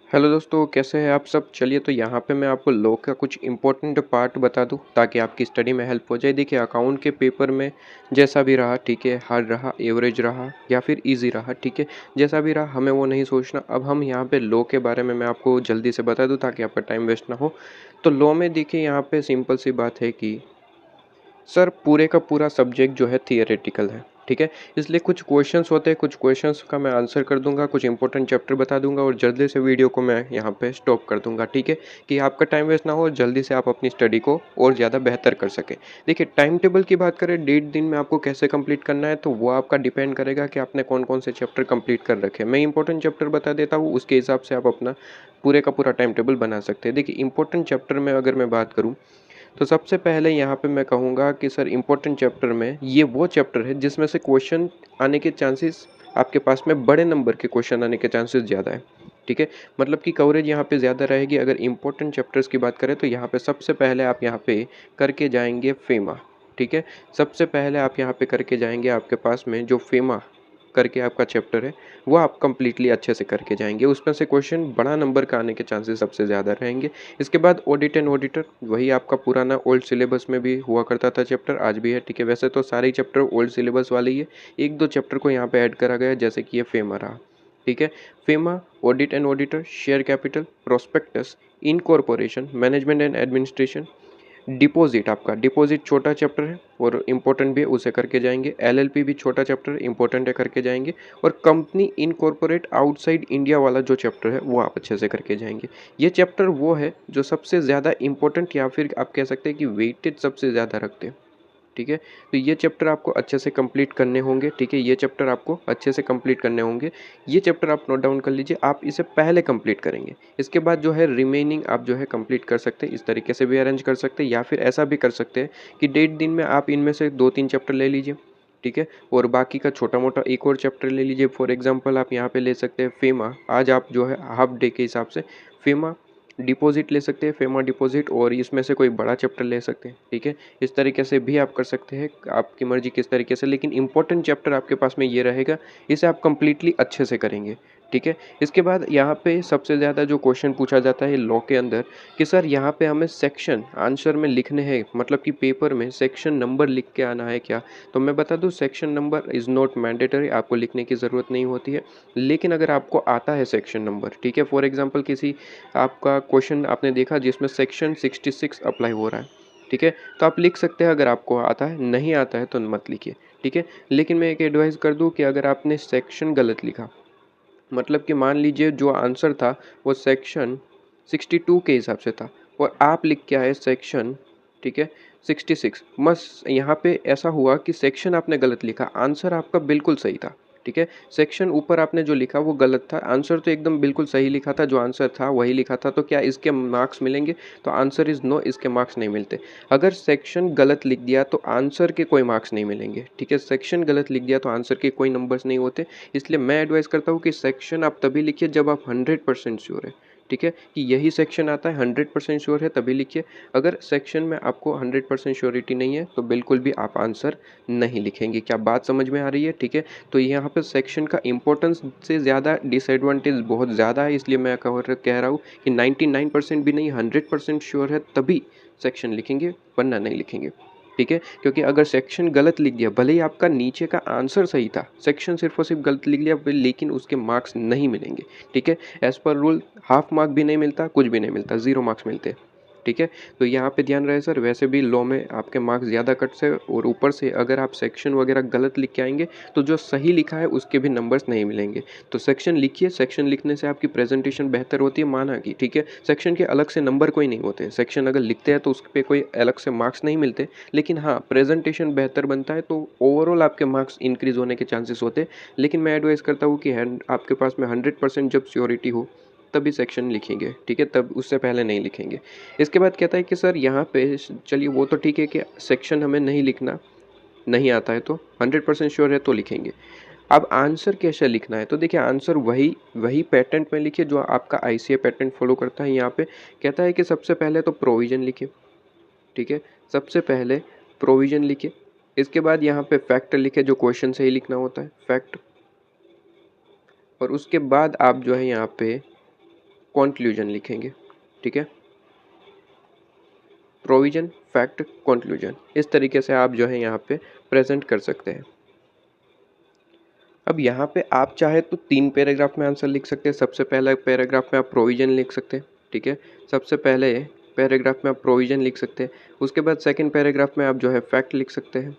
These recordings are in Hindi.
हेलो दोस्तों, कैसे हैं आप सब। चलिए तो यहाँ पे मैं आपको लॉ का कुछ इंपॉर्टेंट पार्ट बता दूँ ताकि आपकी स्टडी में हेल्प हो जाए। देखिए, अकाउंट के पेपर में जैसा भी रहा, ठीक है, हार्ड रहा, एवरेज रहा या फिर इजी रहा, ठीक है, जैसा भी रहा हमें वो नहीं सोचना। अब हम यहाँ पे लॉ के बारे में मैं आपको जल्दी से बता दूँ ताकि आपका टाइम वेस्ट ना हो। तो लॉ में देखिए, यहाँ पे सिंपल सी बात है कि सर पूरे का पूरा सब्जेक्ट जो है थियोरेटिकल है, ठीक है। इसलिए कुछ क्वेश्चंस होते हैं, कुछ क्वेश्चंस का मैं आंसर कर दूंगा, कुछ इंपॉर्टेंट चैप्टर बता दूंगा और जल्दी से वीडियो को मैं यहाँ पे स्टॉप कर दूंगा, ठीक है, कि आपका टाइम वेस्ट ना हो, जल्दी से आप अपनी स्टडी को और ज़्यादा बेहतर कर सकें। देखिए, टाइम टेबल की बात करें, 1.5 दिन में आपको कैसे कंप्लीट करना है, तो वो आपका डिपेंड करेगा कि आपने कौन कौन से चैप्टर कंप्लीट कर रखे हैं। मैं इंपॉर्टेंट चैप्टर बता देता हूँ, उसके हिसाब से आप अपना पूरे का पूरा टाइम टेबल बना सकते हैं। देखिए, इंपॉर्टेंट चैप्टर में अगर मैं बात करूँ तो सबसे पहले यहाँ पे मैं कहूँगा कि सर इम्पोर्टेंट चैप्टर में ये वो चैप्टर है जिसमें से क्वेश्चन आने के चांसेस, आपके पास में बड़े नंबर के क्वेश्चन आने के चांसेस ज़्यादा है, ठीक है। मतलब कि कवरेज यहाँ पे ज़्यादा रहेगी। अगर इम्पोर्टेंट चैप्टर्स की बात करें तो यहाँ पे सबसे पहले आप यहाँ पे करके जाएंगे फेमा, ठीक है। सबसे पहले आप यहाँ पे करके जाएंगे, आपके पास में जो फेमा करके आपका चैप्टर है वो आप कंप्लीटली अच्छे से करके जाएंगे। उसमें से क्वेश्चन बड़ा नंबर का आने के चांसेस सबसे ज़्यादा रहेंगे। इसके बाद ऑडिट एंड ऑडिटर, वही आपका पुराना ओल्ड सिलेबस में भी हुआ करता था चैप्टर, आज भी है, ठीक है। वैसे तो सारे ही चैप्टर ओल्ड सिलेबस वाले ही है, एक दो चैप्टर को यहाँ पे ऐड करा गया है, जैसे कि ये फेमा रहा, ठीक है। FEMA, audit and auditor, share capital, prospectus, incorporation, management and administration, deposit, आपका डिपॉजिट छोटा चैप्टर है और इम्पोर्टेंट भी है, उसे करके जाएंगे। एलएलपी भी छोटा चैप्टर है, इंपॉर्टेंट है, करके जाएंगे। और कंपनी इनकॉर्पोरेट आउटसाइड इंडिया वाला जो चैप्टर है वो आप अच्छे से करके जाएंगे। ये चैप्टर वो है जो सबसे ज़्यादा इंपॉर्टेंट या फिर आप कह सकते हैं कि वेटेज सबसे ज़्यादा रखते हैं, ठीक है। तो ये चैप्टर आपको अच्छे से कंप्लीट करने होंगे, ठीक है। ये चैप्टर आपको अच्छे से कंप्लीट करने होंगे। ये चैप्टर आप नोट डाउन कर लीजिए, आप इसे पहले कंप्लीट करेंगे। इसके बाद जो है रिमेनिंग आप जो है कंप्लीट कर सकते हैं। इस तरीके से भी अरेंज कर सकते हैं या फिर ऐसा भी कर सकते हैं कि 1.5 दिन में आप इनमें से 2-3 चैप्टर ले लीजिए, ठीक है, और बाकी का छोटा मोटा एक और चैप्टर ले लीजिए। फॉर एग्जाम्पल आप यहाँ पे ले सकते हैं फेमा, आज आप जो है हाफ डे के हिसाब से फेमा डिपॉजिट ले सकते हैं, फेमा डिपॉजिट, और इसमें से कोई बड़ा चैप्टर ले सकते हैं, ठीक है। इस तरीके से भी आप कर सकते हैं, आपकी मर्जी किस तरीके से, लेकिन इंपॉर्टेंट चैप्टर आपके पास में ये रहेगा, इसे आप कंप्लीटली अच्छे से करेंगे, ठीक है। इसके बाद यहाँ पे सबसे ज़्यादा जो क्वेश्चन पूछा जाता है लॉ के अंदर कि सर यहाँ पे हमें सेक्शन आंसर में लिखने हैं, मतलब कि पेपर में सेक्शन नंबर लिख के आना है क्या। तो मैं बता दूँ, section number is not mandatory, आपको लिखने की ज़रूरत नहीं होती है। लेकिन अगर आपको आता है सेक्शन नंबर, ठीक है, फॉर एग्जाम्पल किसी आपका क्वेश्चन आपने देखा जिसमें सेक्शन 66 अप्लाई हो रहा है, ठीक है, तो आप लिख सकते हैं अगर आपको आता है, नहीं आता है तो मत लिखिए, ठीक है। लेकिन मैं एक एडवाइस कर दूं कि अगर आपने सेक्शन गलत लिखा, मतलब कि मान लीजिए जो आंसर था वो सेक्शन 62 के हिसाब से था और आप लिख के आए सेक्शन, ठीक है, 66, बस यहाँ पे ऐसा हुआ कि सेक्शन आपने गलत लिखा, आंसर आपका बिल्कुल सही था, ठीक है। सेक्शन ऊपर आपने जो लिखा वो गलत था, आंसर तो एकदम बिल्कुल सही लिखा था, जो आंसर था वही लिखा था, तो क्या इसके मार्क्स मिलेंगे। तो आंसर इज़ नो, इसके मार्क्स नहीं मिलते। अगर सेक्शन गलत लिख दिया तो आंसर के कोई मार्क्स नहीं मिलेंगे, ठीक है। सेक्शन गलत लिख दिया तो आंसर के कोई नंबर्स नहीं होते। इसलिए मैं एडवाइस करता हूँ कि सेक्शन आप तभी लिखिए जब आप 100% श्योर है, ठीक है, कि यही सेक्शन आता है, 100% श्योर है तभी लिखिए। अगर सेक्शन में आपको 100% श्योरिटी नहीं है तो बिल्कुल भी आप आंसर नहीं लिखेंगे। क्या बात समझ में आ रही है, ठीक है। तो यहाँ पे सेक्शन का इंपॉर्टेंस से ज़्यादा डिसएडवांटेज बहुत ज़्यादा है, इसलिए मैं कह रहा हूँ कि 99% भी नहीं, 100% श्योर है तभी सेक्शन लिखेंगे, वरना नहीं लिखेंगे, ठीक है। क्योंकि अगर सेक्शन गलत लिख दिया, भले ही आपका नीचे का आंसर सही था, सेक्शन सिर्फ और सिर्फ गलत लिख लिया, लेकिन उसके मार्क्स नहीं मिलेंगे, ठीक है। As per rule half mark भी नहीं मिलता, कुछ भी नहीं मिलता, 0 मार्क्स मिलते हैं, ठीक है। तो यहाँ पे ध्यान रहे सर, वैसे भी लॉ में आपके मार्क्स ज़्यादा कट से, और ऊपर से अगर आप सेक्शन वगैरह गलत लिख के आएंगे तो जो सही लिखा है उसके भी नंबर्स नहीं मिलेंगे। तो सेक्शन लिखिए, सेक्शन लिखने से आपकी प्रेजेंटेशन बेहतर होती है, माना कि, ठीक है। सेक्शन के अलग से नंबर कोई नहीं होते, सेक्शन अगर लिखते हैं तो उस पर कोई अलग से मार्क्स नहीं मिलते, लेकिन हाँ प्रेजेंटेशन बेहतर बनता है तो ओवरऑल आपके मार्क्स इंक्रीज होने के चांसेस होते हैं। लेकिन मैं एडवाइस करता हूँ कि आपके पास में 100% जब श्योरिटी हो तभी सेक्शन लिखेंगे, ठीक है, तब उससे पहले नहीं लिखेंगे। इसके बाद कहता है कि सर यहाँ पे, चलिए वो तो ठीक है कि सेक्शन हमें नहीं लिखना, नहीं आता है तो 100% श्योर है तो लिखेंगे। अब आंसर कैसे लिखना है, तो देखिए आंसर वही वही पैटर्न में लिखिए जो आपका आईसीए पैटर्न फॉलो करता है। यहाँ पे कहता है कि सबसे पहले तो प्रोविजन लिखिए, ठीक है, सबसे पहले प्रोविजन लिखिए। इसके बाद यहाँ पे फैक्ट लिखे, जो क्वेश्चन से ही लिखना होता है फैक्ट, और उसके बाद आप जो है यहाँ पे कंक्लूजन लिखेंगे, ठीक है। प्रोविजन, फैक्ट, कंक्लूजन, इस तरीके से आप जो है यहाँ पे प्रेजेंट कर सकते हैं। अब यहाँ पे आप चाहे तो 3 पैराग्राफ में आंसर लिख सकते हैं। सबसे पहला पैराग्राफ में आप प्रोविजन लिख सकते हैं, ठीक है। सबसे पहले पैराग्राफ में आप प्रोविजन लिख सकते हैं, उसके बाद सेकंड पैराग्राफ में आप जो है फैक्ट लिख सकते हैं,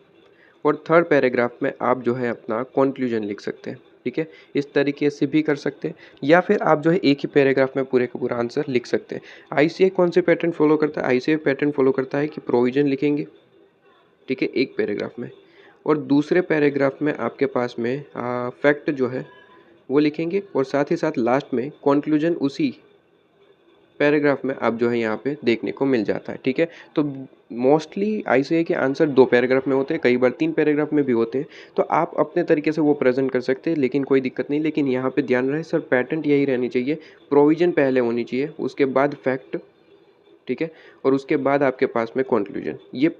और थर्ड पैराग्राफ में आप जो है अपना कंक्लूजन लिख सकते हैं, ठीक है। इस तरीके से भी कर सकते हैं, या फिर आप जो है एक ही पैराग्राफ में पूरे का पूरा आंसर लिख सकते हैं। आईसीए कौन से पैटर्न फॉलो करता है? आईसीए पैटर्न फॉलो करता है कि प्रोविजन लिखेंगे, ठीक है, एक पैराग्राफ में, और दूसरे पैराग्राफ में आपके पास में फैक्ट जो है वो लिखेंगे, और साथ ही साथ लास्ट में कंक्लूजन उसी पैराग्राफ में आप जो है यहाँ पे देखने को मिल जाता है, ठीक है। तो मोस्टली आईसीए के आंसर 2 पैराग्राफ में होते हैं, कई बार 3 पैराग्राफ में भी होते हैं, तो आप अपने तरीके से वो प्रेजेंट कर सकते हैं, लेकिन कोई दिक्कत नहीं। लेकिन यहाँ पे ध्यान रहे सर, पैटर्न यही रहनी चाहिए, प्रोविजन पहले होनी चाहिए, उसके बाद फैक्ट, ठीक है, और उसके बाद आपके पास में कंक्लूजन। ये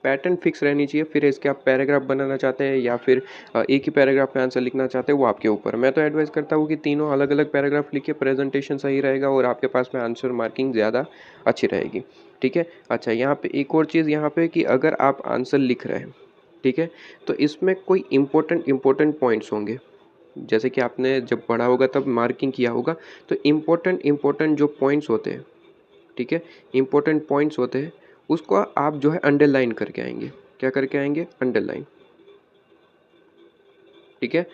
पैटर्न फिक्स रहनी चाहिए। फिर इसके आप पैराग्राफ बनाना चाहते हैं या फिर एक ही पैराग्राफ में आंसर लिखना चाहते हैं, वो आपके ऊपर। मैं तो एडवाइस करता हूँ कि तीनों अलग अलग पैराग्राफ लिखिए, प्रेजेंटेशन सही रहेगा और आपके पास में आंसर मार्किंग ज़्यादा अच्छी रहेगी, ठीक है। अच्छा, यहाँ पे एक और चीज़ यहाँ पे कि अगर आप आंसर लिख रहे हैं, ठीक है, तो इसमें कोई इम्पोर्टेंट पॉइंट्स होंगे, जैसे कि आपने जब पढ़ा होगा तब मार्किंग किया होगा, तो इम्पोर्टेंट जो पॉइंट्स होते हैं, ठीक है, इम्पोर्टेंट पॉइंट्स होते हैं, उसको आप जो है अंडरलाइन करके आएंगे। क्या करके आएंगे? अंडरलाइन, ठीक है,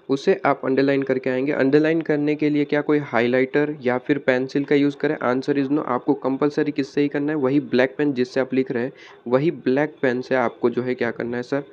उसे आप अंडरलाइन करके आएंगे। अंडरलाइन करने के लिए क्या कोई हाइलाइटर या फिर पेंसिल का यूज़ करें? Answer is no. आपको कंपलसरी किससे ही करना है? वही ब्लैक पेन जिससे आप लिख रहे हैं, वही ब्लैक पेन से आपको जो है क्या करना है सर?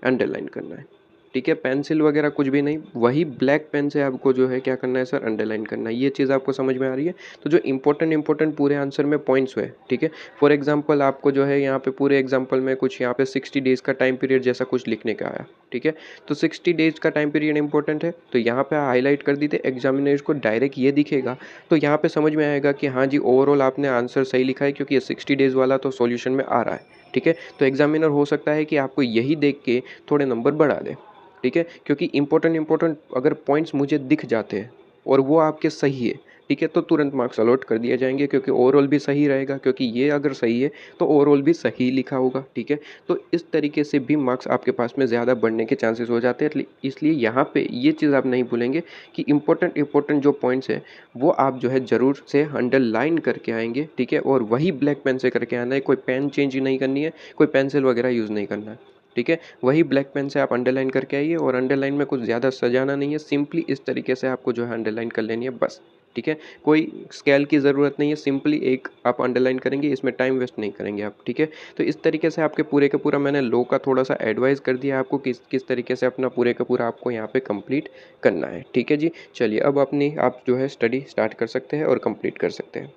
अंडरलाइन करना है, ठीक है। पेंसिल वगैरह कुछ भी नहीं, वही ब्लैक पेन से आपको जो है क्या करना है सर? अंडरलाइन करना है। ये चीज़ आपको समझ में आ रही है? तो जो इम्पोर्टेंट पूरे आंसर में पॉइंट्स हुए, ठीक है। फॉर एग्जांपल आपको जो है यहाँ पे पूरे एग्जांपल में कुछ यहाँ पे 60 डेज़ का टाइम पीरियड जैसा कुछ लिखने का आया, ठीक है। तो 60 डेज़ का टाइम पीरियड इंपॉर्टेंट है, तो यहाँ पे हाईलाइट कर दीजिए। एग्जामिनर को डायरेक्ट ये दिखेगा, तो यहाँ पे समझ में आएगा कि हाँ जी, ओवरऑल आपने आंसर सही लिखा है, क्योंकि ये 60 डेज़ वाला तो सॉल्यूशन में आ रहा है, ठीक है। तो एग्जामिनर हो सकता है कि आपको यही देख के थोड़े नंबर बढ़ा दे, ठीक है, क्योंकि इम्पोर्टेंट अगर पॉइंट्स मुझे दिख जाते हैं और वो आपके सही है, ठीक है, तो तुरंत मार्क्स अलॉट कर दिए जाएंगे, क्योंकि ओवरऑल भी सही रहेगा, क्योंकि ये अगर सही है तो ओवरऑल भी सही लिखा होगा, ठीक है। तो इस तरीके से भी मार्क्स आपके पास में ज़्यादा बढ़ने के चांसेस हो जाते हैं। इसलिए यहाँ पे ये चीज़ आप नहीं भूलेंगे कि इम्पोर्टेंट जो पॉइंट्स है वो आप जो है ज़रूर से अंडरलाइन करके आएंगे, ठीक है, और वही ब्लैक पेन से करके आना है। कोई पेन चेंज नहीं करनी है, कोई पेंसिल वगैरह यूज़ नहीं करना है, ठीक है। वही ब्लैक पेन से आप अंडरलाइन करके आइए, और अंडरलाइन में कुछ ज़्यादा सजाना नहीं है, सिंपली इस तरीके से आपको जो है अंडरलाइन कर लेनी है बस, ठीक है। कोई स्केल की ज़रूरत नहीं है, सिंपली एक आप अंडरलाइन करेंगे, इसमें टाइम वेस्ट नहीं करेंगे आप, ठीक है। तो इस तरीके से आपके पूरे का पूरा मैंने लो का थोड़ा सा एडवाइस कर दिया आपको, किस किस तरीके से अपना पूरे का पूरा आपको यहाँ पे कंप्लीट करना है, ठीक है जी। चलिए अब अपनी आप जो है स्टडी स्टार्ट कर सकते हैं और कंप्लीट कर सकते हैं।